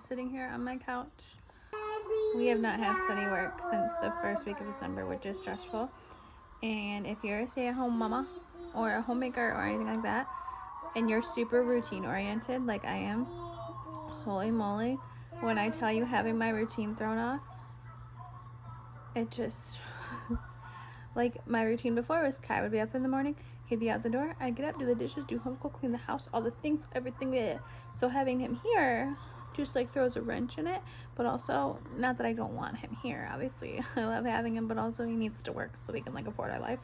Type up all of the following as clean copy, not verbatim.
sitting here on my couch. We have not had study work since the first week of December, which is stressful. And if you're a stay-at-home mama or a homemaker or anything like that, and you're super routine oriented like I am, holy moly, when I tell you having my routine thrown off, it just like my routine before was Kai would be up in the morning, he'd be out the door, I'd get up, do the dishes, do homeschool, clean the house, all the things, everything. So having him here just like throws a wrench in it, but also not that I don't want him here, obviously I love having him, but also he needs to work so we can like afford our life.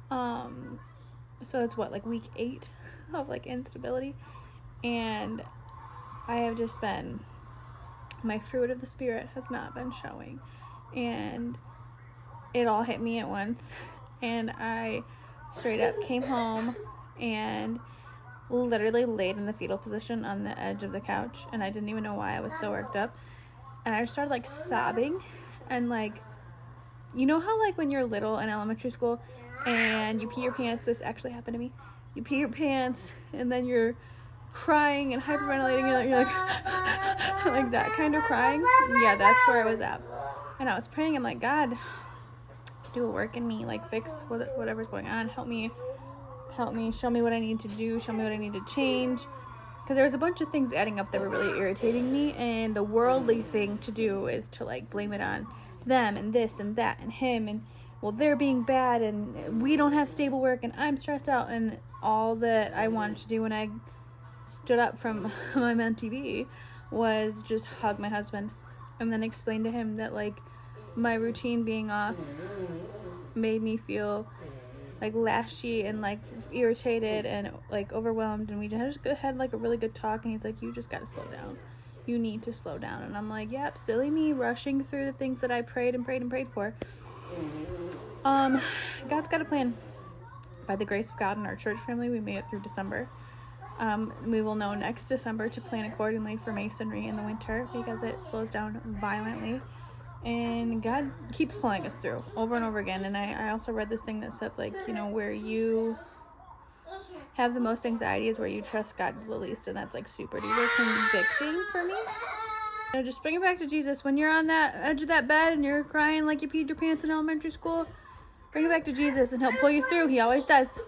So it's what, like week 8 of like instability, and I have just been, my fruit of the spirit has not been showing, and it all hit me at once, and I straight up came home and literally laid in the fetal position on the edge of the couch, and I didn't even know why I was so worked up, and I just started like sobbing, and like, you know how like when you're little in elementary school and you pee your pants, this actually happened to me, you pee your pants and then you're crying and hyperventilating, and you're like like that kind of crying, yeah, that's where I was at. And I was praying, I'm like, God, do a work in me, like fix whatever's going on, help me, show me what I need to do, show me what I need to change, because there was a bunch of things adding up that were really irritating me, and the worldly thing to do is to like blame it on them and this and that and him, and well, they're being bad and we don't have stable work and I'm stressed out, and all that I wanted to do when I stood up from my mentee was just hug my husband and then explain to him that like my routine being off made me feel like lashy and like irritated and like overwhelmed, and we just had like a really good talk, and he's like, you just gotta slow down, you need to slow down. And I'm like, yep, silly me rushing through the things that I prayed for. God's got a plan. By the grace of God and our church family, we made it through December. We will know next December to plan accordingly for masonry in the winter because it slows down violently, and God keeps pulling us through over and over again. And I also read this thing that said, like, you know, where you have the most anxiety is where you trust God the least, and that's like super duper convicting for me. You know, just bring it back to Jesus. When you're on that edge of that bed and you're crying like you peed your pants in elementary school, bring it back to Jesus and he'll pull you through. He always does.